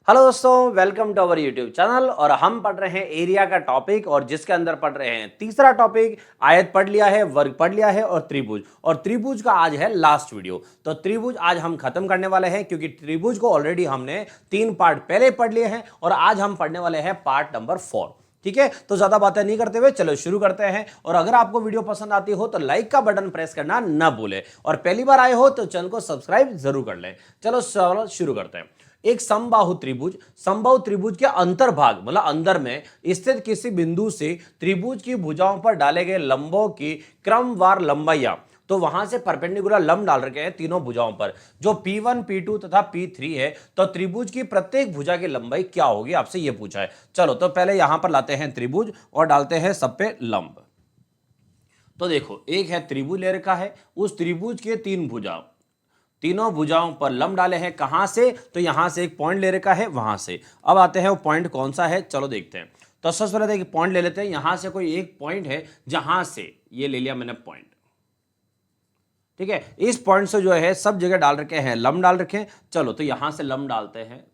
Hello दोस्तों, welcome to our YouTube channel. और हम पढ़ रहे हैं एरिया का टॉपिक और जिसके अंदर पढ़ रहे हैं तीसरा टॉपिक। आयत पढ़ लिया है, वर्ग पढ़ लिया है और त्रिभुज का आज है लास्ट वीडियो। तो त्रिभुज आज हम खत्म करने वाले हैं क्योंकि त्रिभुज को ऑलरेडी हमने 3 पार्ट पहले पढ़ लिए हैं और आज हम पढ़ने वाले हैं पार्ट नंबर 4। ठीक है, तो ज्यादा बातें नहीं करते हुए चलो शुरू करते हैं। और अगर आपको वीडियो पसंद आती हो तो लाइक का बटन प्रेस करना ना भूले और पहली बार आए हो तो चैनल को सब्सक्राइब जरूर कर लें। चलो शुरू करते हैं। एक समबाहु त्रिभुज के अंतर्भाग मतलब अंदर में स्थित किसी बिंदु से त्रिभुज की भुजाओं पर डाले गए लंबों की क्रमवार लंबाइयां, तो वहां से परपेंडिकुलर लंब डाल रखे हैं तीनों भुजाओं पर जो P1, P2 तथा P3 है। तो त्रिभुज की प्रत्येक भुजा की लंबाई क्या होगी, आपसे यह पूछा है। चलो तो पहले यहां पर लाते हैं त्रिभुज और डालते हैं सब पे लंब। तो देखो, एक है त्रिभुज ले रखा है, उस त्रिभुज के तीनों भुजाओं पर लंब डाले हैं। कहां से? तो यहां से एक पॉइंट ले रखा है, वहां से। अब आते हैं वो पॉइंट कौन सा है, चलो देखते हैं। तो सबसे पहले एक पॉइंट ले लेते हैं। यहां से कोई एक पॉइंट है जहां से ये ले लिया मैंने पॉइंट। ठीक है, इस पॉइंट से जो है सब जगह डाल रखे हैं, लंब डाल रखे हैं। चलो तो यहां से लंब डालते हैं,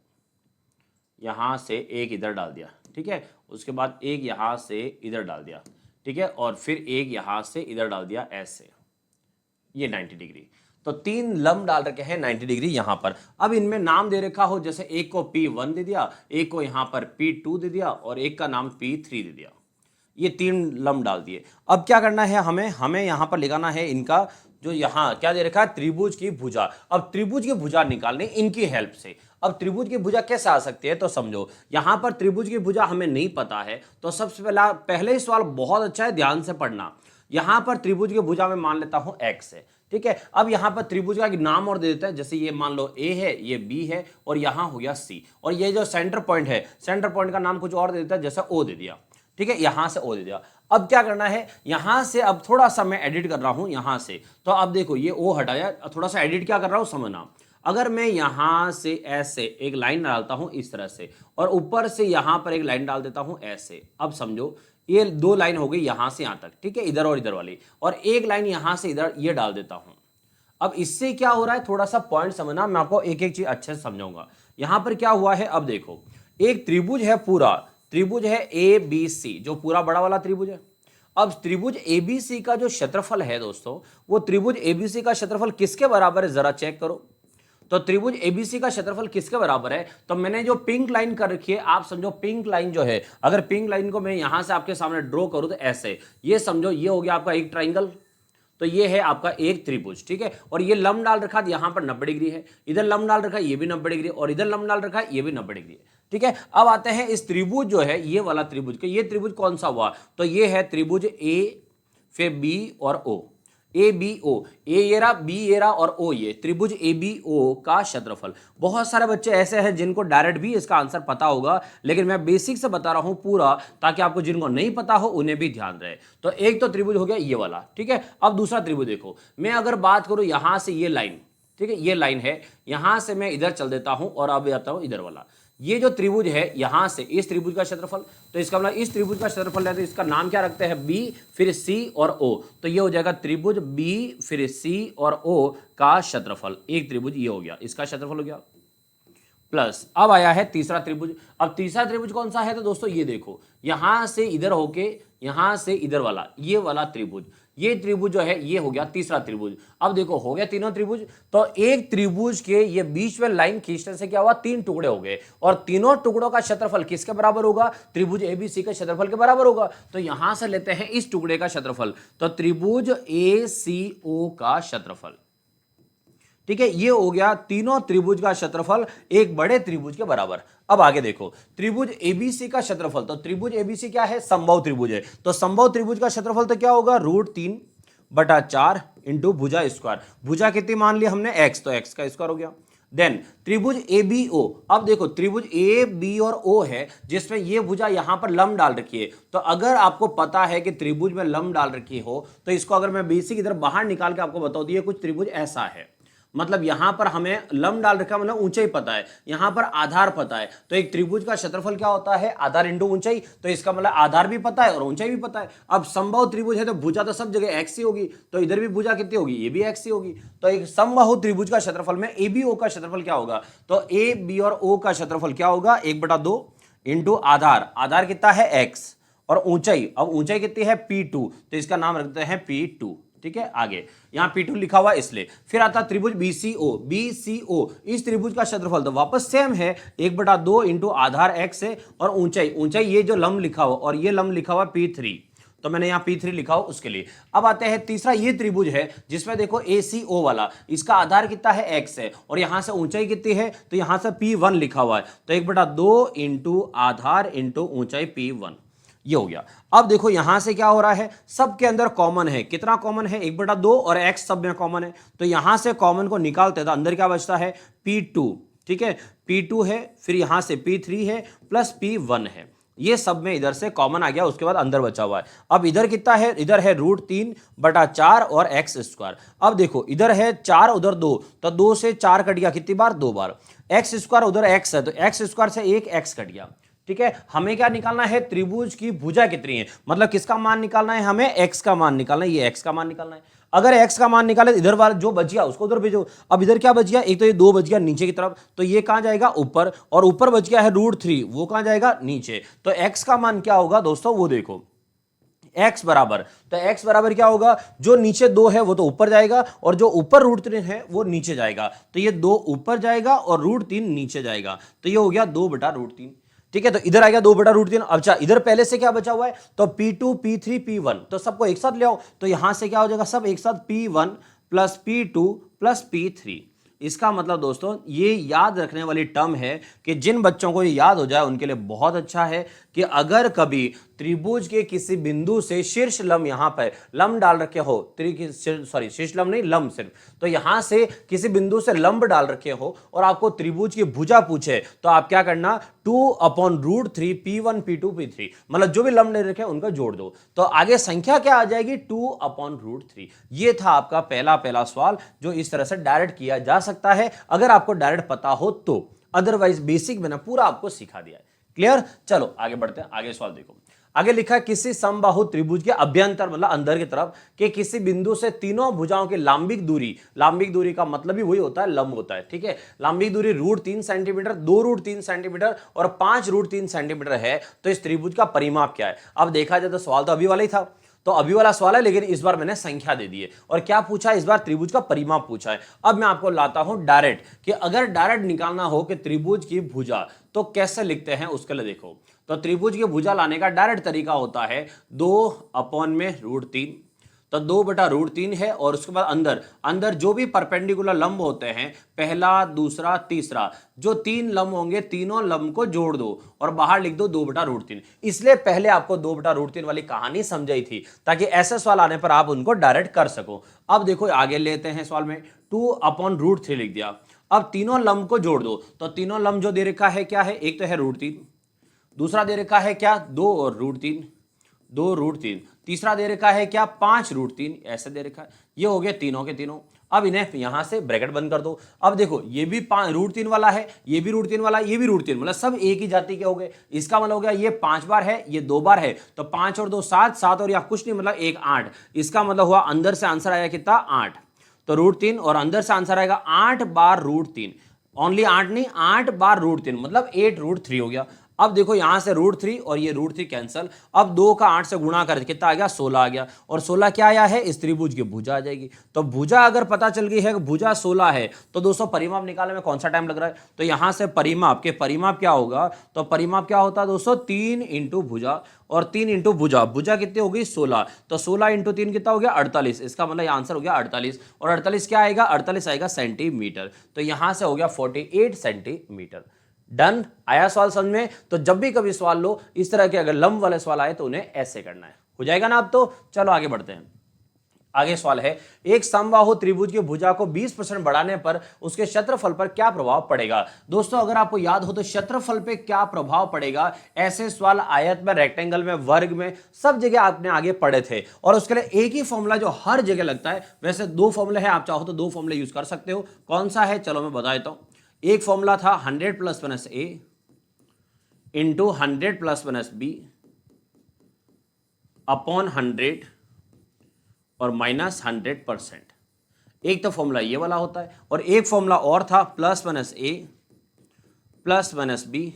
यहां से एक इधर डाल दिया। ठीक है, उसके बाद एक यहां से इधर डाल दिया। ठीक है, और फिर एक यहां से इधर डाल दिया ऐसे, ये 90 डिग्री। तो 3 लंब डाल रखे हैं 90 डिग्री यहां पर। अब इनमें नाम दे रखा हो, जैसे एक को P1 दे दिया, एक को यहां पर P2 दे दिया और एक का नाम P3 दे दिया। ये 3 लंब डाल दिए। अब क्या करना है हमें यहां पर लिखाना है इनका जो यहां क्या दे रखा है, त्रिभुज की भुजा। अब त्रिभुज की भुजा निकालनी इनकी हेल्प से। अब त्रिभुज की भुजा कैसे आ सकती है, तो समझो यहां पर त्रिभुज की भुजा हमें नहीं पता है। तो सबसे पहले ही सवाल बहुत अच्छा है, ध्यान से पढ़ना। यहां पर त्रिभुज की भुजा में मान लेता हूं x है। ठीक है, अब यहां पर त्रिभुज का नाम और दे देता है, जैसे ये मान लो a है, ये b है और यहां हो गया c। और ये जो सेंटर पॉइंट है, सेंटर पॉइंट का नाम कुछ और दे देता है, जैसे o दे दिया। ठीक है, यहां से o दे दिया। अब क्या करना है, यहां से अब थोड़ा सा मैं एडिट कर रहा हूं यहां से। तो अब देखो ये o हटाया, थोड़ा सा एडिट क्या कर रहा हूं समझना। अगर मैं यहां से ऐसे एक लाइन डालता हूं इस तरह से और ऊपर से यहां पर एक लाइन डाल देता हूं ऐसे, अब समझो ये 2 लाइन हो गई यहां से यहां तक। ठीक है, इधर और इधर वाली, और एक लाइन यहां से इधर ये डाल देता हूं। अब इससे क्या हो रहा है, थोड़ा सा पॉइंट समझना, मैं आपको एक एक चीज अच्छे से समझाऊंगा। यहां पर क्या हुआ है, अब देखो एक त्रिभुज है, पूरा त्रिभुज है ABC, जो पूरा बड़ा वाला त्रिभुज है। अब त्रिभुज ABC का जो क्षेत्रफल है दोस्तों, वो त्रिभुज ABC का क्षेत्रफल किसके बराबर है, जरा चेक करो। तो त्रिभुज ABC का क्षेत्रफल किसके बराबर है, तो मैंने जो पिंक लाइन कर रखी है, आप समझो पिंक लाइन जो है, अगर पिंक लाइन को मैं यहां से आपके सामने ड्रॉ करूं तो ऐसे, ये समझो ये हो गया आपका एक ट्राइंगल। तो ये है आपका एक त्रिभुज। ठीक है, और ये लंब डाल रखा है यहां पर 90 डिग्री है, इधर लंब डाल रखा है ये भी 90 डिग्री और इधर लंब डाल रखा है ये भी 90 डिग्री है। ठीक है, अब आते हैं इस त्रिभुज जो है ये वाला त्रिभुज के, ये त्रिभुज कौन सा हुआ, तो ये है त्रिभुज A, फिर B और O। ABO, ए ये रहा, बी ये रहा और ओ ये त्रिभुज ABO का क्षेत्रफल। बहुत सारे बच्चे ऐसे हैं जिनको डायरेक्ट भी इसका आंसर पता होगा, लेकिन मैं बेसिक से बता रहा हूं पूरा, ताकि आपको जिनको नहीं पता हो उन्हें भी ध्यान रहे। तो एक तो त्रिभुज हो गया ये वाला। ठीक है, अब दूसरा त्रिभुज देखो, मैं अगर बात करूं यहां से ये लाइन, ठीक है ये लाइन है, यहां से मैं इधर चल देता हूं और अब आता हूं इधर वाला। ये जो त्रिभुज है यहां से इस त्रिभुज का क्षेत्रफल, तो इसका मतलब इस त्रिभुज का क्षेत्रफल है, तो इसका नाम क्या रखते हैं, B फिर C और O। तो ये हो जाएगा त्रिभुज B फिर C और O का क्षेत्रफल। एक त्रिभुज ये हो गया, इसका क्षेत्रफल हो गया। प्लस अब आया है तीसरा त्रिभुज। अब तीसरा त्रिभुज कौन सा है, तो दोस्तों ये देखो, यहां से इधर होके यहां से इधर वाला, ये वाला त्रिभुज, ये त्रिभुज जो है ये हो गया तीसरा त्रिभुज। अब देखो हो गया तीनों त्रिभुज। तो एक त्रिभुज के ये बीच में लाइन खींचने से क्या हुआ, 3 टुकड़े हो गए और तीनों टुकड़ों का क्षेत्रफल किसके बराबर होगा, त्रिभुज ABC के क्षेत्रफल के बराबर होगा। तो यहां से लेते हैं इस टुकड़े का क्षेत्रफल, तो त्रिभुज ACO का क्षेत्रफल। ठीक है, ये हो गया तीनों त्रिभुज का क्षेत्रफल एक बड़े त्रिभुज के बराबर। अब आगे देखो त्रिभुज ABC का क्षेत्रफल, तो त्रिभुज ABC क्या है, समबाहु त्रिभुज है। तो समबाहु त्रिभुज का क्षेत्रफल तो क्या होगा, √3/4 इंटू भुजा स्क्वायर। भुजा कितनी मान ली हमने, x, तो x का स्क्वायर हो गया। देन त्रिभुज ABO, अब देखो त्रिभुज A, B और O है, जिसमें ये भुजा यहां पर लंब डाल रखी है। तो अगर आपको पता है कि त्रिभुज में लंब डाल रखी हो, तो इसको अगर मैं बेसिक इधर बाहर निकाल के आपको बताऊं तो ये कुछ त्रिभुज ऐसा है। मतलब यहां पर हमें लंब डाल रखा मतलब ऊंचाई पता है, यहां पर आधार पता है। तो एक त्रिभुज का क्षेत्रफल क्या होता है, आधार इंटू ऊंचाई। तो इसका मतलब आधार भी पता है और ऊंचाई भी पता है। अब समबाहु त्रिभुज है तो भुजा तो सब जगह एक्स ही होगी, तो इधर भी भुजा कितनी होगी, ये भी एक्स ही होगी। तो एक समबाहु त्रिभुज का क्षेत्रफल में ए बी ओ का क्षेत्रफल क्या होगा, तो ए बी और ओ का क्षेत्रफल क्या होगा, 1/2 इंटू आधार, आधार कितना है एक्स, और ऊंचाई, अब ऊंचाई कितनी है P2, तो इसका नाम रखते हैं P2। ठीक है, आगे यहां P2 लिखा हुआ इसलिए। फिर आता त्रिभुज BCO, इस त्रिभुज का क्षेत्रफल तो वापस सेम है, 1/2 इंटू आधार x है, और ऊंचाई ये जो लंब लिखा हुआ और ये लंब लिखा हुआ P3, तो मैंने यहां P3 लिखा हो उसके लिए। अब आते हैं तीसरा ये त्रिभुज है जिसमें देखो ACO वाला, इसका आधार कितना है x है, और यहां से ऊंचाई कितनी है, तो यहां से P1 लिखा हुआ है, तो 1/2 इंटू आधार इंटू ऊंचाई P1, ये हो गया। अब देखो यहां से क्या हो रहा है, सबके अंदर कॉमन है, कितना कॉमन है, 1/2 और x सब में कॉमन है, तो यहां से कॉमन को निकालते तो अंदर क्या बचता है, P2। ठीक है, P2 है, फिर यहां से P3 है प्लस P1 है, ये सब में इधर से कॉमन आ गया, उसके बाद अंदर बचा हुआ है। अब इधर कितना है, इधर है √3/4 और x²। अब देखो इधर है 4 उधर 2, तो 2 से 4 कट गया, कितनी बार, 2 बार। x² उधर x है तो x² से एक x कट गया। ठीक है, हमें क्या निकालना है, त्रिभुज की भुजा कितनी है, मतलब किसका मान निकालना है, हमें x का मान निकालना है, ये x का मान निकालना है। अगर x का मान निकाले इधर वाला जो बच गया उसको उधर भेजो। अब इधर क्या बच गया, एक तो ये 2 बच गया नीचे की तरफ, तो ये कहां जाएगा, ऊपर, और ऊपर बच गया है √3, वो कहां जाएगा, नीचे। तो x का मान क्या होगा दोस्तों, वो देखो x बराबर, तो x बराबर क्या होगा, जो नीचे 2 है वो तो ऊपर जाएगा, और जो ऊपर √3 है वो नीचे जाएगा, तो ये 2 ऊपर जाएगा और √3 नीचे जाएगा, तो ये हो गया 2/√3। ठीक है, तो इधर आ गया 2/√3। अच्छा, इधर पहले से क्या बचा हुआ है, तो P2 P3 P1, तो सबको एक साथ ले आओ, तो यहां से क्या हो जाएगा, सब एक साथ P1 plus P2 plus P3। इसका मतलब दोस्तों ये याद रखने वाली टर्म है कि जिन बच्चों को ये याद हो जाए उनके लिए बहुत अच्छा है, कि अगर कभी त्रिभुज के किसी बिंदु से शीर्ष लंब, यहां पर लंब डाल रखे हो, शीर्ष लंब नहीं, लंब सिर्फ, तो यहां से किसी बिंदु से लंब डाल रखे हो और आपको त्रिभुज की भुजा पूछे, तो आप क्या करना, 2/√3 P1 P2 P3, मतलब जो भी लंब दे रखे उनका जोड़ दो, तो आगे संख्या क्या आ जाएगी, 2/√3। ये था आपका पहला सवाल जो इस तरह से डायरेक्ट किया जा सकता है अगर आपको डायरेक्ट पता हो तो, अदरवाइज बेसिक मैंने पूरा आपको सिखा दिया है। क्लियर, चलो आगे बढ़ते हैं, आगे सवाल देखो। आगे लिखा है किसी समबाहु त्रिभुज के अभ्यंतर मतलब अंदर की तरफ के किसी बिंदु से तीनों भुजाओं की लांबिक दूरी का मतलब ही वही होता है, लंब होता है। ठीक है, लांबिक दूरी √3 सेंटीमीटर, 2√3 सेंटीमीटर और 5√3 सेंटीमीटर है, तो इस त्रिभुज का परिमाप क्या है। अब देखा जाए तो सवाल तो अभी वाला ही था, तो अभी वाला सवाल है, लेकिन इस बार मैंने संख्या दे दी है, और क्या पूछा है, इस बार त्रिभुज का परिमाप पूछा है। अब मैं आपको लाता हूं डायरेक्ट, कि अगर डायरेक्ट निकालना हो कि त्रिभुज की भुजा तो कैसे लिखते हैं, उसके लिए देखो, तो त्रिभुज की भुजा लाने का डायरेक्ट तरीका होता है 2/√3, तो 2/√3 है, और उसके बाद अंदर जो भी परपेंडिकुलर लंब होते हैं, पहला दूसरा तीसरा, जो 3 लंब होंगे तीनों लंब को जोड़ दो और बाहर लिख दो 2/√3। इसलिए पहले आपको 2/√3 वाली कहानी समझाई थी, ताकि ऐसे सवाल आने पर आप उनको डायरेक्ट कर सको। अब देखो आगे लेते हैं सवाल में, 2/√3 लिख दिया। अब तीनों लंब को जोड़ दो, तो तीनों लंब जो दे रखा है क्या है, एक तो है √3, दूसरा दे रखा है क्या, 2 और √3, तीसरा दे रखा है क्या, 5√3, ऐसे दे रखा है। ये हो गए तीनों के तीनों। अब इन्हें यहां से ब्रैकेट बंद कर दो। अब देखो ये भी √3 वाला है, ये भी √3 वाला है, ये भी √3, मतलब सब एक ही जाति के हो गए। इसका मतलब हो गया ये 5 बार है, ये 2 बार है, तो 5 और 2 7, 7 और या कुछ नहीं, मतलब 1 8। इसका मतलब हुआ अंदर से आंसर आया कितना, 8, तो √3, और अंदर से आंसर आएगा 8 बार √3, ओनली 8 नहीं, 8 बार √3, मतलब 8√3 हो गया। अब देखो यहां से √3 और ये √3 कैंसल, अब 2 का 8 से गुणा कर कितना आ गया, 16 आ गया, और 16 क्या आया है, इस त्रिभुज की भुजा आ जाएगी। तो भुजा अगर पता चल गई है, भुजा 16 है, तो दोस्तों परिमाप निकालने में कौन सा टाइम लग रहा है, तो यहां से परिमाप क्या होगा, तो परिमाप क्या होता है दोस्तों, 3 इंटू भुजा, और 3 इंटू भुजा कितनी होगी, 16, तो 16 इंटू 3 कितना हो गया, 48। इसका मतलब आंसर हो गया 48, और 48 क्या आएगा, 48 आएगा सेंटीमीटर, तो यहां से हो गया 48 सेंटीमीटर। डन, आया सवाल समझ में। तो जब भी कभी सवाल लो इस तरह के, अगर लंब वाले सवाल आए तो उन्हें ऐसे करना है, हो जाएगा ना। अब तो चलो आगे बढ़ते हैं। आगे सवाल है, एक समबाहु त्रिभुज की भुजा को 20% बढ़ाने पर उसके क्षेत्रफल पर क्या प्रभाव पड़ेगा। दोस्तों अगर आपको याद हो तो क्षेत्रफल पे क्या प्रभाव पड़ेगा, ऐसे सवाल आयत में, रेक्टेंगल में, वर्ग में, सब जगह आपने आगे पढ़े थे। और उसके लिए एक ही फॉर्मूला जो हर जगह लगता है, वैसे दो फॉर्मूले हैं, आप चाहो तो दो फॉर्मूले यूज कर सकते हो। कौन सा है चलो मैं बता देता हूं। एक फॉर्मूला था 100 + -a इंटू 100 + -b अपॉन 100 और -100%। एक तो फॉर्मूला ये वाला होता है, और एक फॉर्मूला और था +-a +-b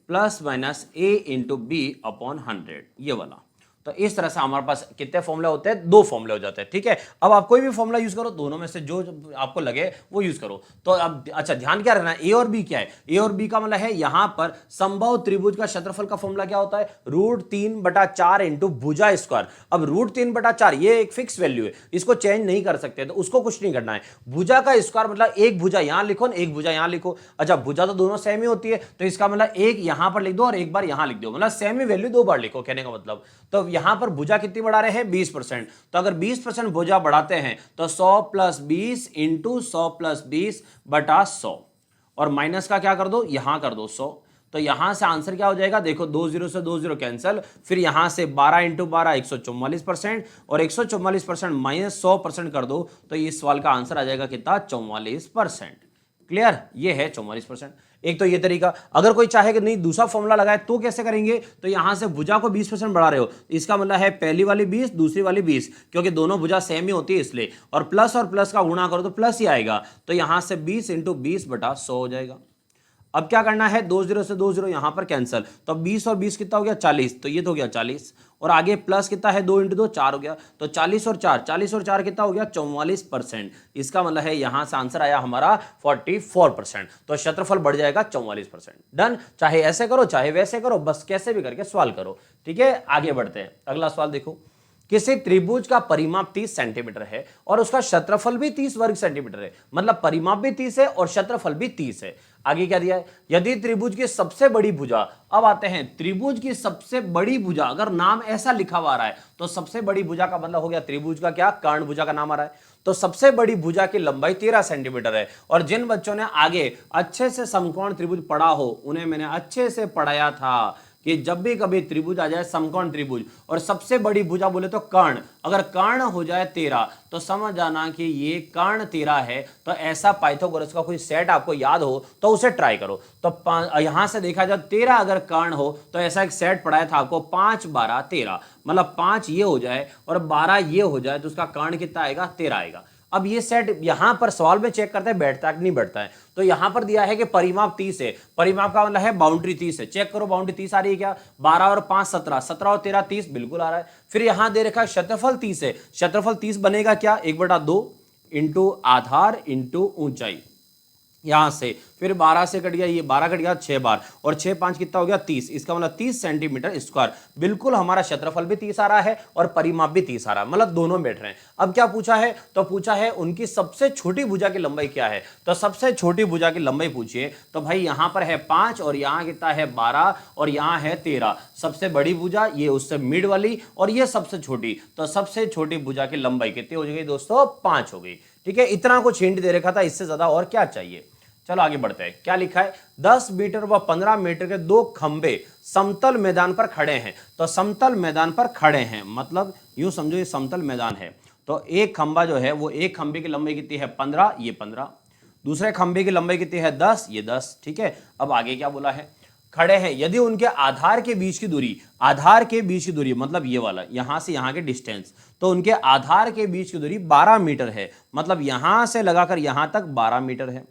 +-a into b upon 100, ये वाला। तो इस तरह से हमारे पास कितने फॉर्मूले होते हैं, दो फॉर्मूले हो जाते हैं। ठीक है, अब आप कोई भी फॉर्मूला यूज करो, दोनों में से जो आपको लगे वो यूज करो। तो अब अच्छा ध्यान क्या रखना है, ए और बी क्या है। ए और बी का मतलब है यहां पर समबाहु त्रिभुज का क्षेत्रफल का फॉर्मूला क्या होता है, √3/4 इंटू भुजा स्क्वायर। अब √3/4 ये एक फिक्स वैल्यू है, इसको चेंज नहीं कर सकते, तो उसको कुछ नहीं करना है। भुजा का स्क्वायर मतलब एक भुजा यहां लिखो, एक भुजा यहां लिखो। अच्छा भुजा तो दोनों सेम ही होती है, तो इसका मतलब एक यहां पर लिख दो और एक बार यहां लिख दो, मतलब सेम ही वैल्यू दो बार लिखो, कहने का मतलब। तो यहां पर भुजा कितनी बढ़ा रहे हैं, 20%। तो अगर 20% भुजा बढ़ाते हैं तो 100 + 20 इंटू 100 + 20/100, और माइनस का क्या कर दो, यहां कर दो 100। तो यहां से आंसर क्या हो जाएगा, देखो 2 0 से 2 0 कैंसिल, फिर यहां से 12 × 12 144%, और 144% माइनस 100% कर दो, तो इस सवाल का आंसर आ जाएगा कितना, 44%। क्लियर, ये है 44%। एक तो ये तरीका। अगर कोई चाहे कि नहीं दूसरा फॉर्मूला लगाए तो कैसे करेंगे, तो यहां से भुजा को 20% बढ़ा रहे हो, इसका मतलब है पहली वाली 20, दूसरी वाली 20, क्योंकि दोनों भुजा सेम ही होती है इसलिए, और प्लस का गुणा करो तो प्लस ही आएगा। तो यहां से 20 × 20/100 हो जाएगा। अब क्या करना है, 2 0 से 2 0 यहां पर कैंसिल, तो 20 और 20 कितना हो गया, 40, तो ये तो हो गया 40, और आगे प्लस कितना है, 2 × 2 4 हो गया, तो 40 और 4 कितना हो गया, 44%। इसका मतलब है यहां से आंसर आया हमारा 44%। तो क्षेत्रफल बढ़ जाएगा 44%। डन, चाहे ऐसे करो चाहे वैसे करो, बस कैसे भी करके सवाल करो। ठीक है, आगे बढ़ते हैं। अगला सवाल देखो, किसी त्रिभुज का परिमाप 30 सेंटीमीटर है और उसका क्षेत्रफल भी 30 वर्ग सेंटीमीटर है, मतलब परिमाप भी 30 है और क्षेत्रफल भी 30 है। आगे क्या दिया है, यदि त्रिभुज की सबसे बड़ी भुजा, अब आते हैं त्रिभुज की सबसे बड़ी भुजा, अगर नाम ऐसा लिखा हुआ आ रहा है तो सबसे बड़ी भुजा का मतलब हो गया त्रिभुज का क्या, कर्ण भुजा का नाम आ रहा है। तो सबसे बड़ी भुजा की लंबाई 13 सेंटीमीटर है। और जिन बच्चों ने आगे अच्छे से समकोण त्रिभुज पढ़ा हो, उन्हें मैंने अच्छे से पढ़ाया था कि जब भी कभी त्रिभुज आ जाए समकोण त्रिभुज और सबसे बड़ी भुजा बोले तो कर्ण, अगर कर्ण हो जाए 13 तो समझ जाना कि ये कर्ण 13 है। तो ऐसा पाइथागोरस का कोई सेट आपको याद हो तो उसे ट्राई करो। तो यहां से देखा जाए 13 अगर कर्ण हो तो ऐसा एक सेट पढ़ाया था आपको, 5 12 13, मतलब 5 ये हो जाए और 12 ये हो जाए तो उसका कर्ण कितना आएगा, 13 आएगा। अब ये सेट यहां पर सवाल में चेक करते हैं बैठता है कि नहीं बैठता है। तो यहां पर दिया है कि परिमाप 30 है, परिमाप का मतलब है बाउंड्री 30 है। चेक करो बाउंड्री 30 आ रही है क्या, 12 और 5 17, 17 और 13 30, बिल्कुल आ रहा है। फिर यहां दे रखा है क्षेत्रफल 30 है, क्षेत्रफल 30 बनेगा क्या, 1/2 इंटू आधार इंटू ऊंचाई, यहां से फिर 12 से कट गया, ये 12 कट गया 6 बार, और 6 5 कितना हो गया 30, इसका मतलब 30 सेंटीमीटर स्क्वायर। बिल्कुल हमारा क्षेत्रफल भी 30 आ रहा है और परिमाप भी 30 आ रहा है, मतलब दोनों बैठ रहे हैं। अब क्या पूछा है, तो पूछा है उनकी सबसे छोटी भुजा की लंबाई क्या है। तो सबसे छोटी भुजा की लंबाई पूछिए, तो भाई यहां पर है 5 और यहां कितना है 12 और यहां है 13। सबसे बड़ी भुजा ये उससे मिड वाली और ये सबसे छोटी, तो सबसे छोटी भुजा की लंबाई कितनी हो गई दोस्तों, 5 हो गई। ठीक है, इतना कुछ हिंट दे रखा था, इससे ज्यादा और क्या चाहिए। चलो आगे बढ़ते हैं, क्या लिखा है, 10 मीटर व 15 मीटर के दो खंबे समतल मैदान पर खड़े हैं। तो समतल मैदान पर खड़े हैं मतलब यूं समझो ये समतल मैदान है। तो एक खंबा जो है वो, एक खंबे की लंबाई कितनी है 15, ये 15, दूसरे खंबे की लंबाई कितनी है 10, ये 10। ठीक है, अब आगे क्या बोला है, खड़े हैं यदि उनके आधार के बीच की दूरी, आधार के बीच की दूरी मतलब ये वाला यहां से यहां के डिस्टेंस, तो उनके आधार के बीच की दूरी 12 मीटर है, मतलब यहां से लगाकर यहां तक 12 मीटर है।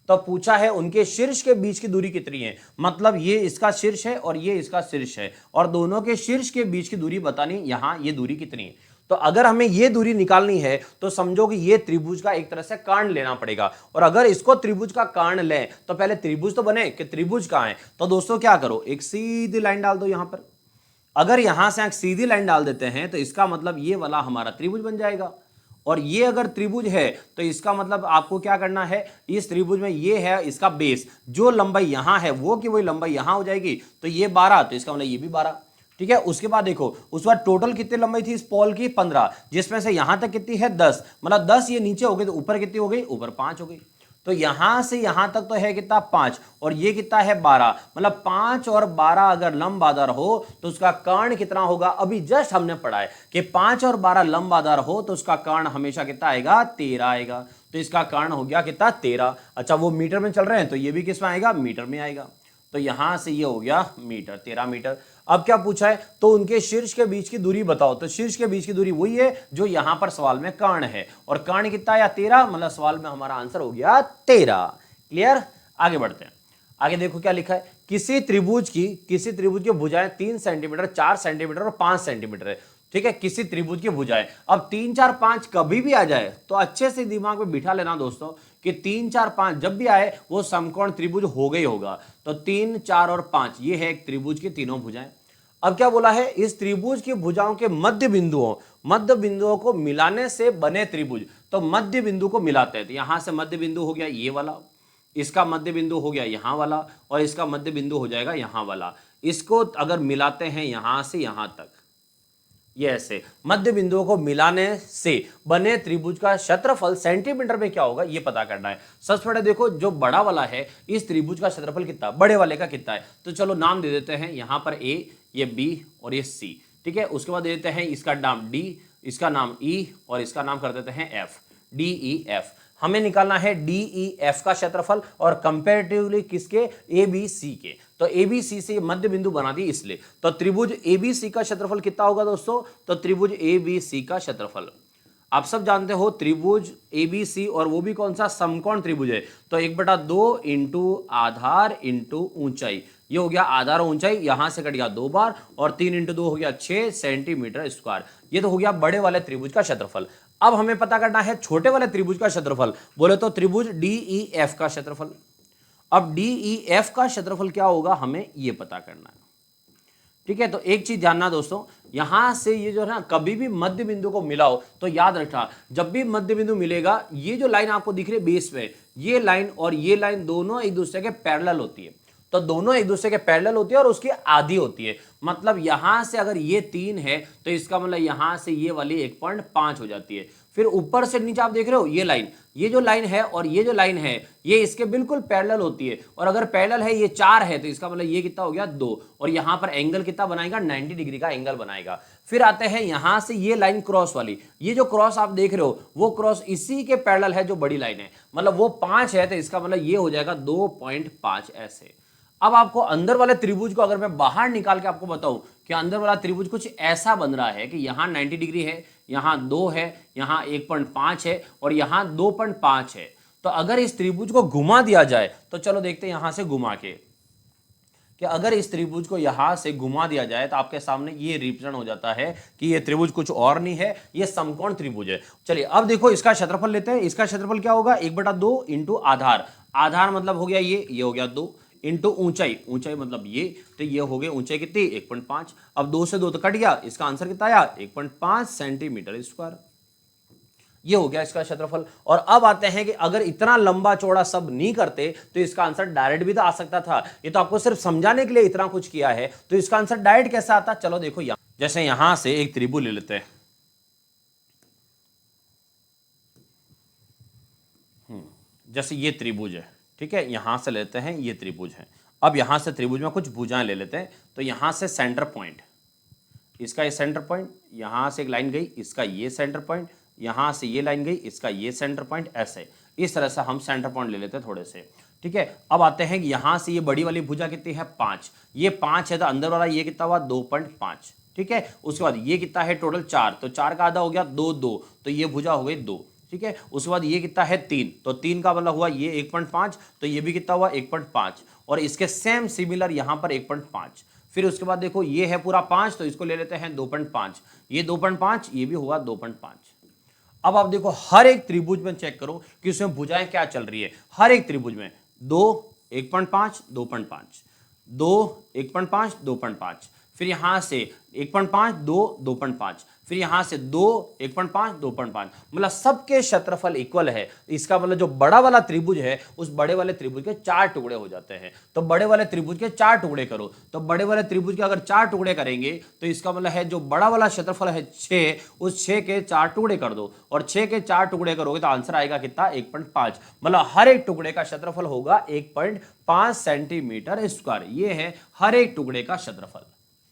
तो पूछा है उनके शीर्ष के बीच की दूरी कितनी है, मतलब ये इसका शीर्ष है और ये इसका शीर्ष है, और दोनों के शीर्ष के बीच की दूरी बतानी, यहां ये दूरी कितनी है। तो अगर हमें ये दूरी निकालनी है तो समझो कि ये त्रिभुज का एक तरह से कर्ण लेना पड़ेगा, और अगर इसको त्रिभुज का कर्ण लें तो पहले त्रिभुज तो बने कि त्रिभुज कहां है। तो दोस्तों क्या करो, एक सीधी लाइन डाल दो यहां पर। अगर यहां से एक सीधी लाइन डाल देते हैं तो इसका मतलब ये वाला हमारा त्रिभुज बन जाएगा, और ये अगर त्रिभुज है तो इसका मतलब आपको क्या करना है, इस त्रिभुज में ये है इसका बेस, जो लंबाई यहां है वो की वही लंबाई यहां हो जाएगी। तो ये 12, तो इसका मतलब ये भी 12। ठीक है। उसके बाद देखो उस बार टोटल कितनी लंबाई थी इस पॉल की 15, जिसमें से यहां तक कितनी है 10, मतलब 10 ये नीचे हो गई तो ऊपर कितनी हो गई, ऊपर 5 हो गई। तो यहां से यहां तक तो है कितना 5, और ये कितना है 12, मतलब 5 और 12 अगर लंबादार हो तो उसका कर्ण कितना होगा, अभी जस्ट हमने पढ़ा है कि 5 और 12 लंबादार हो तो उसका कर्ण हमेशा कितना आएगा, 13 आएगा। तो इसका कर्ण हो गया कितना, 13। अच्छा वो मीटर में चल रहे हैं तो ये भी किस में आएगा, मीटर में आएगा। तो यहां से ये हो गया मीटर, 13 मीटर। अब क्या पूछा है, तो उनके शीर्ष के बीच की दूरी बताओ। तो शीर्ष के बीच की दूरी वही है जो यहां पर सवाल में कर्ण है, और कर्ण कितना या 13, मतलब सवाल में हमारा आंसर हो गया 13। क्लियर। आगे बढ़ते हैं। आगे देखो क्या लिखा है, किसी त्रिभुज की भुजाएं 3 सेंटीमीटर, 4 सेंटीमीटर और 5 सेंटीमीटर है। ठीक है, किसी त्रिभुज की भुजाएं। अब 3 4 5 कभी भी आ जाए तो अच्छे से दिमाग में बिठा लेना दोस्तों कि 3 4 5 जब भी आए वो समकोण त्रिभुज हो गई होगा। तो 3 4 और 5 ये है एक त्रिभुज की तीनों भुजाएं। अब क्या बोला है, इस त्रिभुज की भुजाओं के मध्य बिंदुओं को मिलाने से बने त्रिभुज। तो मध्य बिंदु को मिलाते हैं, तो यहां से मध्य बिंदु हो गया ये वाला, इसका मध्य बिंदु हो गया यहां वाला, और इसका मध्य बिंदु हो जाएगा यहां वाला। इसको अगर मिलाते हैं यहां से यहां तक, ये ऐसे मध्य बिंदुओं को मिलाने से बने त्रिभुज का क्षेत्रफल सेंटीमीटर में क्या होगा ये पता करना है। सबसे पहले देखो जो बड़ा वाला है इस त्रिभुज का क्षेत्रफल कितना, बड़े वाले का कितना है। तो चलो नाम दे देते हैं, यहां पर ए, ये बी और ये सी। ठीक है, उसके बाद दे देते हैं इसका नाम डी, इसका नाम ई और इसका नाम कर देते हैं एफ, डी ई एफ। हमें निकालना है डी ई एफ का क्षेत्रफल और कंपैरेटिवली किसके, ए बी सी के। तो ए बी सी से मध्य बिंदु बना दी इसलिए। तो त्रिभुज ए बी सी का क्षेत्रफल कितना होगा दोस्तों, तो त्रिभुज ए बी सी का क्षेत्रफल आप सब जानते हो त्रिभुज ए बी सी, और वो भी कौन सा, समकोण त्रिभुज है। तो 1/2 इंटू आधार इंटू ऊंचाई, ये हो गया आधार और ऊंचाई, यहां से कट गया 2 बार, और 3 इंटू 2 हो गया 6 सेंटीमीटर स्क्वायर। ये तो हो गया बड़े वाले त्रिभुज का क्षेत्रफल। अब हमें पता करना है छोटे वाले त्रिभुज का क्षेत्रफल, बोले तो त्रिभुज डी ई एफ का क्षेत्रफल। अब डी ई एफ का क्षेत्रफल क्या होगा हमें ये पता करना है। ठीक है, तो एक चीज जानना दोस्तों, यहां से ये जो है ना कभी भी मध्य बिंदु को मिलाओ तो याद रखना, जब भी मध्य बिंदु मिलेगा ये जो लाइन आपको दिख रही है बेस में, ये लाइन और ये लाइन दोनों एक दूसरे के पैरेलल होती है। तो दोनों एक दूसरे के पैरेलल होती है और उसकी आधी होती है। मतलब यहां से अगर ये 3 है तो इसका मतलब यहां से ये वाली 1.5 हो जाती है। फिर ऊपर से नीचे आप देख रहे हो ये लाइन, ये जो लाइन है और ये जो लाइन है ये इसके बिल्कुल पैरेलल होती है, और अगर पैरेलल है ये 4 है तो इसका मतलब ये कितना हो गया 2, और यहां पर एंगल कितना बनाएगा, 90 डिग्री का एंगल बनाएगा। फिर आते हैं यहां से ये लाइन क्रॉस वाली, ये जो क्रॉस आप देख रहे हो वो क्रॉस इसी के पैरेलल है जो बड़ी लाइन है, मतलब वो 5 है तो इसका मतलब ये हो जाएगा 2.5 ऐसे। अब आपको अंदर वाले त्रिभुज को अगर मैं बाहर निकाल के आपको बताऊं कि अंदर वाला त्रिभुज कुछ ऐसा बन रहा है कि यहां 90 डिग्री है, यहां 2 है, यहां 1.5 है और यहां 2.5 है। तो अगर इस त्रिभुज को घुमा दिया जाए तो चलो देखते हैं यहां से घुमा के, कि अगर इस त्रिभुज को यहां से घुमा दिया जाए तो आपके सामने ये रिप्रेजेंट हो जाता है कि ये त्रिभुज कुछ और नहीं है, ये समकोण त्रिभुज है। चलिए अब देखो इसका क्षेत्रफल लेते हैं। इसका क्षेत्रफल क्या होगा, 1/2 इंटू आधार, आधार मतलब हो गया ये हो गया 2, इंटू ऊंचाई, ऊंचाई मतलब ये, तो ये हो गए ऊंचाई कितनी 1.5। अब 2 से 2 तो कट गया, इसका आंसर कितना आया 1.5 सेंटीमीटर स्क्वायर। ये हो गया इसका क्षेत्रफल। और अब आते हैं कि अगर इतना लंबा चौड़ा सब नहीं करते तो इसका आंसर डायरेक्ट भी तो आ सकता था। ये तो आपको सिर्फ समझाने के लिए इतना कुछ किया है, तो इसका आंसर डायरेक्ट कैसा आता, चलो देखो यहां, जैसे यहां से एक त्रिभुज ले लेते हैं, जैसे ये त्रिभुज है, ठीक है, यहां से लेते हैं ये त्रिभुज है। अब यहां से त्रिभुज में कुछ भुजाएं ले लेते हैं। तो यहां से सेंटर पॉइंट, इसका ये सेंटर पॉइंट, यहां से एक लाइन गई, इसका ये सेंटर पॉइंट, यहां से ये लाइन गई, इसका ये सेंटर पॉइंट, ऐसे इस तरह से हम सेंटर पॉइंट ले लेते हैं थोड़े से। ठीक है, अब आते हैं कि यहां से ये बड़ी वाली भुजा कितनी है 5, ये 5 है तो अंदर वाला ये कितना हुआ 2.5। ठीक है, उसके बाद ये कितना है टोटल 4, तो 4 का आधा हो गया 2 2, तो ये भुजा हो गई 2। ठीक है, उसके बाद ये कितना है 3, तो 3 का मतलब हुआ ये 1.5, तो ये भी कितना हुआ 1.5, और इसके सेम सिमिलर यहां पर 1.5। फिर उसके बाद देखो ये है पूरा 5, तो इसको ले लेते हैं 2.5, ये 2.5, ये भी हुआ 2.5। अब आप देखो हर एक त्रिभुज में चेक करो कि उसमें भुजाएं क्या चल रही है। हर एक त्रिभुज में 2 1.5 2.5 2 1.5 2.5, फिर यहां से 1.5 2 2.5, फिर यहां से 2 1.5 2.5, मतलब सबके क्षेत्रफल इक्वल है। इसका मतलब जो बड़ा वाला त्रिभुज है उस बड़े वाले त्रिभुज के 4 टुकड़े हो जाते हैं। तो बड़े वाले त्रिभुज के 4 टुकड़े करो, तो बड़े वाले त्रिभुज के अगर 4 टुकड़े करेंगे तो इसका मतलब है जो बड़ा वाला क्षेत्रफल है 6, उस 6 के 4 टुकड़े कर दो, और 6 के 4 टुकड़े करोगे तो आंसर आएगा कितना 1.5, मतलब हर एक टुकड़े का क्षेत्रफल होगा 1.5 सेंटीमीटर स्क्वायर। ये है हर एक टुकड़े का क्षेत्रफल।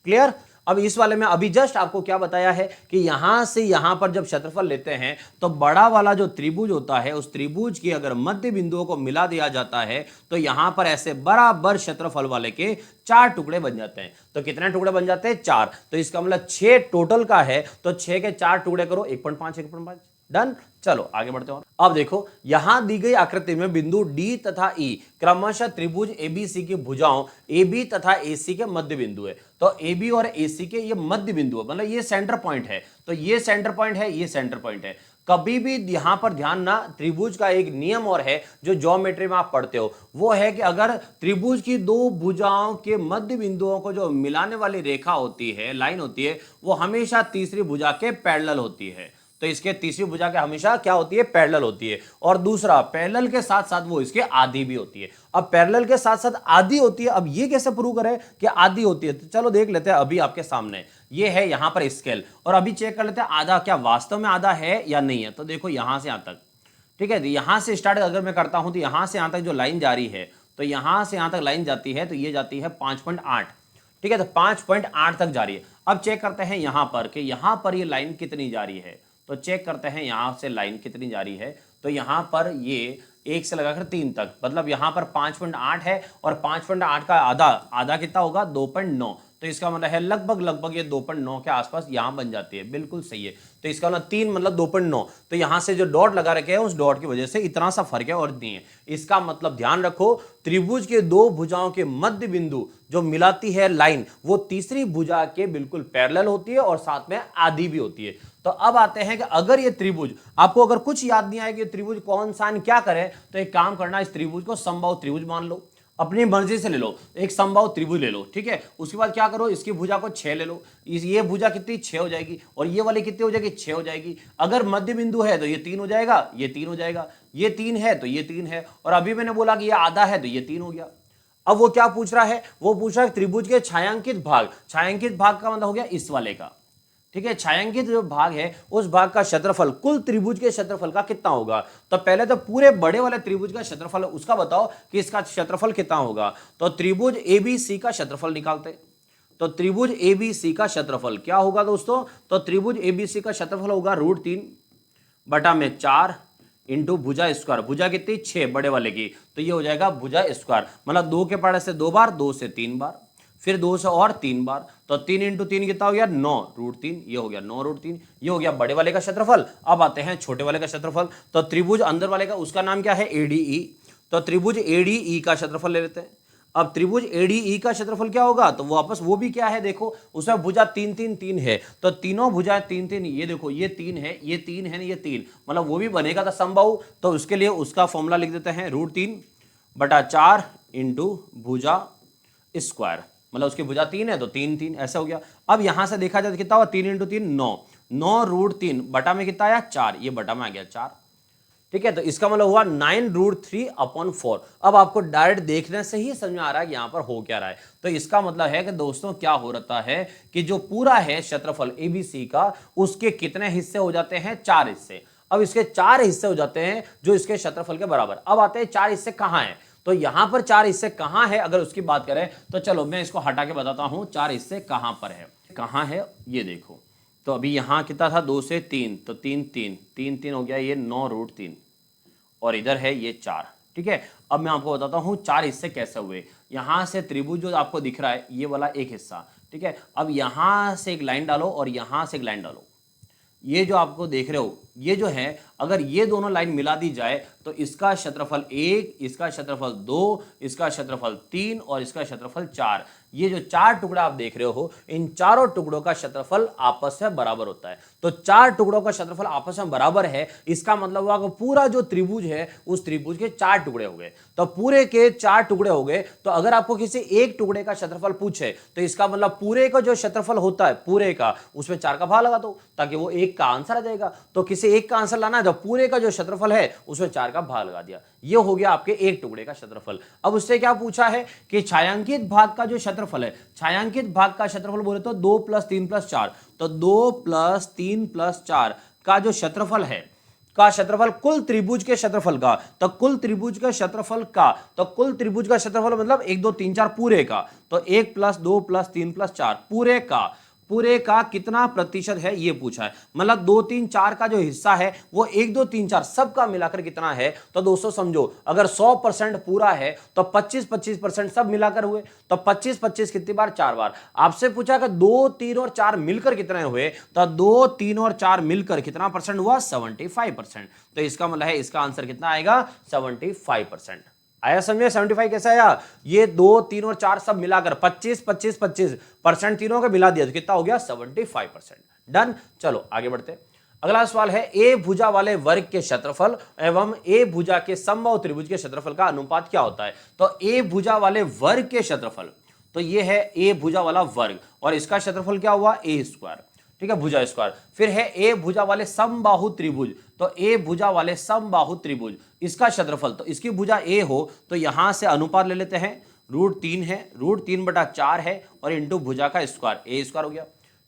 क्लियर। अब इस वाले में अभी जस्ट आपको क्या बताया है कि यहां से यहां पर जब क्षेत्रफल लेते हैं तो बड़ा वाला जो त्रिभुज होता है उस त्रिभुज की अगर मध्य बिंदुओं को मिला दिया जाता है तो यहां पर ऐसे बराबर क्षेत्रफल वाले के 4 टुकड़े बन जाते हैं। तो कितने टुकड़े बन जाते हैं 4, तो इसका मतलब 6 टोटल का है, तो 6 के 4 टुकड़े करो 1.5 1.5, डन। चलो आगे बढ़ते हैं। अब देखो यहां दी गई आकृति में बिंदु डी तथा ई क्रमशः त्रिभुज एबीसी की भुजाओं AB तथा AC के मध्य बिंदु है। तो AB और AC के ये मध्य बिंदु है, मतलब ये सेंटर पॉइंट है। तो ये सेंटर पॉइंट है, ये सेंटर पॉइंट है। कभी भी यहां पर ध्यान ना, त्रिभुज का एक नियम और है जो ज्योमेट्री में आप पढ़ते हो, वो है कि अगर त्रिभुज की दो भुजाओं के मध्य बिंदुओं को जो मिलाने वाली रेखा होती है, लाइन होती है, वो हमेशा तीसरी भुजा के पैरेलल होती है। तो इसके तीसरी भुजा के हमेशा क्या होती है, पैरेलल होती है। और दूसरा, पैरेलल के साथ साथ वो इसके आधी भी होती है। अब पैरेलल के साथ साथ आधी होती है, अब ये कैसे प्रूव करें कि आधी होती है, तो चलो देख लेते हैं। अभी आपके सामने ये है यहां पर स्केल, और अभी चेक कर लेते हैं आधा क्या वास्तव में आधा है या नहीं है। तो देखो यहां से यहां तक, ठीक है, यहां से स्टार्ट अगर मैं करता हूं तो यहां से यहां तक जो लाइन जा रही है, तो यहां से यहां तक लाइन जाती है, तो ये जाती है 5.8, ठीक है, तो 5.8 तक जा रही है। अब चेक करते हैं यहां पर कि यहां पर ये लाइन कितनी जा रही है। तो चेक करते हैं यहां से लाइन कितनी जा रही है। तो यहां पर ये 1 से लगाकर 3 तक, मतलब यहां पर 5.8 है, और 5.8 का आधा, आधा कितना होगा 2.9, तो इसका मतलब है लगभग ये 2.9 के आसपास यहां बन जाती है। बिल्कुल सही है। तो इसका मतलब 3 मतलब 2.9, तो यहां से जो डॉट लगा रखे हैं उस डॉट की वजह से इतना सा फर्क है और नहीं है। इसका मतलब ध्यान रखो, त्रिभुज के दो भुजाओं के मध्य बिंदु जो मिलाती है लाइन, वो तीसरी भुजा के बिल्कुल पैरेलल होती है और साथ में आधी भी होती है। तो अब आते हैं कि अगर ये त्रिभुज, आपको अगर कुछ याद नहीं आए कि त्रिभुज कौन सा क्या करे, तो एक काम करना, इस त्रिभुज को समबाहु त्रिभुज मान लो, अपनी मर्जी से ले लो, एक समबाहु त्रिभुज ले लो, ठीक है। उसके बाद क्या करो, इसकी भुजा को 6 ले लो, ये भुजा कितनी 6 हो जाएगी, और ये वाली कितनी हो जाएगी 6 हो जाएगी। अगर मध्य बिंदु है तो ये 3 हो जाएगा, ये 3 हो जाएगा, ये 3 है तो ये 3 है, और अभी मैंने बोला कि ये आधा है तो ये 3 हो गया। अब वो क्या पूछ रहा है, वो पूछ रहा है त्रिभुज के छायांकित भाग, छायांकित भाग का मतलब हो गया इस वाले का, ठीक है। छायांकित जो भाग है उस भाग का क्षेत्रफल कुल त्रिभुज के क्षेत्रफल का कितना होगा। तो पहले तो पूरे बड़े वाले त्रिभुज का क्षेत्रफल उसका बताओ कि इसका क्षेत्रफल कितना होगा। तो त्रिभुज ABC का क्षेत्रफल निकालते। तो त्रिभुज ABC का क्षेत्रफल क्या होगा दोस्तों, तो त्रिभुज ABC का क्षेत्रफल होगा √3/4 इंटू भुजा स्क्वायर। भुजा कितनी 6 बड़े वाले की, तो ये हो जाएगा भुजा स्क्वायर, मतलब 2 के पहाड़े से 2 बार, 2 से 3 बार, फिर 2 से और 3 बार, तो 3 इंटू 3 कितना हो गया 9√3, ये हो गया 9√3, ये हो गया बड़े वाले का क्षेत्रफल। अब आते हैं छोटे वाले का क्षेत्रफल। तो त्रिभुज अंदर वाले का, उसका नाम क्या है ADE, तो त्रिभुज ADE का क्षेत्रफल ले लेते हैं। अब त्रिभुज ADE का क्षेत्रफल क्या होगा, तो वापस वो भी क्या है, देखो उसमें भुजा 3 3 3 है, तो तीनों भुजाएं 3 3, ये देखो ये 3 है, ये 3 है, ये 3, मतलब वो भी बनेगा था समबाहु। तो उसके लिए उसका फॉर्मूला लिख देते हैं √3/4 इंटू भुजा स्क्वायर, मतलब उसकी भुजा 3 है तो 3 3 ऐसा हो गया। अब यहां से देखा जाए तो कितना हुआ, 3 इंटू 3 9, 9√3 बटा में कितना आया 4, ये बटा में आ गया 4, ठीक है। तो इसका मतलब हुआ 9√3/4। अब आपको डायरेक्ट देखने से ही समझ में आ रहा है कि यहां पर हो क्या रहा है। तो इसका मतलब है कि दोस्तों क्या हो रहा है कि जो पूरा है क्षेत्रफल ABC का, उसके कितने हिस्से हो जाते हैं, 4 हिस्से। अब इसके 4 हिस्से हो जाते हैं जो इसके क्षेत्रफल के बराबर। अब आते हैं 4 हिस्से कहां है, तो यहां पर 4 हिस्से कहां है, अगर उसकी बात करें तो चलो मैं इसको हटा के बताता हूं 4 हिस्से कहां पर है, कहां है ये देखो। तो अभी यहां कितना था 2 से 3, तो 3 3 3 3 हो गया, ये 9√3, और इधर है ये 4, ठीक है। अब मैं आपको बताता हूं 4 हिस्से कैसे हुए। यहां से त्रिभुज जो आपको दिख रहा है ये वाला एक हिस्सा, ठीक है। अब यहां से एक लाइन डालो और यहां से एक लाइन डालो, ये जो आपको देख रहे हो ये जो है अगर ये दोनों लाइन मिला दी जाए तो इसका क्षेत्रफल 1, इसका क्षेत्रफल 2, इसका क्षेत्रफल 3 और इसका क्षेत्रफल 4, ये जो 4 टुकड़ा आप देख रहे हो इन चारों टुकड़ों का क्षेत्रफल आपस में बराबर होता है। तो 4 टुकड़ों का क्षेत्रफल आपस में बराबर है, इसका मतलब हुआ कि पूरा जो त्रिभुज है उस त्रिभुज के 4 टुकड़े हो गए। तो पूरे के 4 टुकड़े हो गए। तो अगर आपको किसी एक टुकड़े का क्षेत्रफल पूछे तो इसका मतलब पूरे का जो क्षेत्रफल होता है पूरे का, उसमें 4 का भाग लगा दो ताकि वो एक का आंसर आ जाएगा। तो किसी एक का आंसर लाना है तो पूरे का जो क्षेत्रफल है उसमें 4 का भाग लगा दिया, ये हो गया आपके एक टुकड़े का क्षेत्रफल। अब उससे क्या पूछा है कि छायांकित भाग का जो क्षेत्रफल है, छायांकित भाग का क्षेत्रफल बोले तो 2 + 3 + 4, तो 2 + 3 + 4 का जो क्षेत्रफल है का क्षेत्रफल कुल त्रिभुज के क्षेत्रफल का, तो कुल त्रिभुज के क्षेत्रफल का, तो कुल त्रिभुज का क्षेत्रफल मतलब 1 2 3 4 पूरे का, तो 1 + 2 + 3 + 4 पूरे का कितना प्रतिशत है ये पूछा है। मतलब 2 3 4 का जो हिस्सा है वो 1 2 3 4 सबका मिलाकर कितना है। तो दोस्तों समझो अगर 100% पूरा है तो 25% सब मिलाकर हुए, तो 25 कितनी बार, 4 बार। आपसे पूछा कि 2 3 और 4 मिलकर कितने हुए, तो 2 3 और 4 मिलकर कितना परसेंट हुआ, 75%। तो इसका मतलब है इसका आंसर कितना आएगा, 75%। आया समझे 75 कैसा आया, ये 2 3 और 4 सब मिलाकर 25% तीनों का मिला दिया तो कितना हो गया, 75%। डन। चलो आगे बढ़ते। अगला सवाल है ए भुजा वाले वर्ग के क्षेत्रफल एवं ए भुजा के समबाहु त्रिभुज के क्षेत्रफल का अनुपात क्या होता है। तो ए भुजा वाले वर्ग के क्षेत्रफल, तो ये है ए भुजा वाला वर्ग और इसका क्षेत्रफल क्या हुआ, a², ठीक है, भुजा स्क्वायर। फिर है ए भुजा वाले समबाहु त्रिभुज, तो ए भुजा वाले समबाहु त्रिभुज इसका क्षेत्रफल, तो इसकी भुजा ए हो तो यहां से अनुपात ले लेते हैं, √3 है, √3/4 है और इंटू भुजा का स्क्वायर, a² हो गया।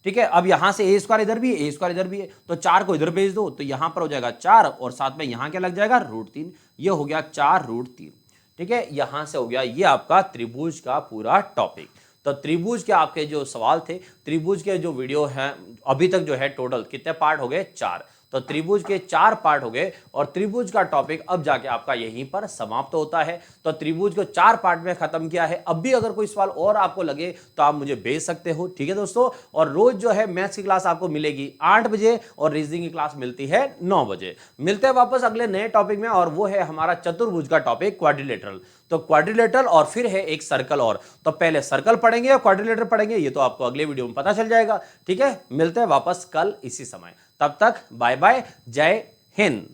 ठीक है, अब यहां से a² इधर भी है, a² इधर भी है, तो 4 को इधर भेज दो तो यहां पर हो जाएगा 4 और साथ में यहां क्या लग जाएगा, √3, ये हो गया 4√3। ठीक है, यहां से हो गया ये आपका त्रिभुज का पूरा टॉपिक। तो त्रिभुज के आपके जो सवाल थे, त्रिभुज के जो वीडियो हैं अभी तक जो है टोटल कितने पार्ट हो गए, 4। तो त्रिभुज के 4 पार्ट हो गए और त्रिभुज का टॉपिक अब जाके आपका यहीं पर समाप्त होता है। तो त्रिभुज को 4 पार्ट में खत्म किया है। अब भी अगर कोई सवाल और आपको लगे तो आप मुझे भेज सकते हो, ठीक है दोस्तों। और रोज जो है मैथ्स की क्लास आपको मिलेगी 8 बजे और रीजनिंग की क्लास मिलती है 9 बजे। मिलते हैं वापस अगले नए टॉपिक में और वो है हमारा चतुर्भुज का टॉपिक, क्वाड्रिलेटरल। तो क्वाड्रिलेटरल और फिर है एक सर्कल और, तो पहले सर्कल पढ़ेंगे और क्वाड्रिलेटरल पढ़ेंगे, ये तो आपको अगले वीडियो में पता चल जाएगा। ठीक है, मिलते हैं वापस कल इसी समय, तब तक बाय बाय, जय हिंद।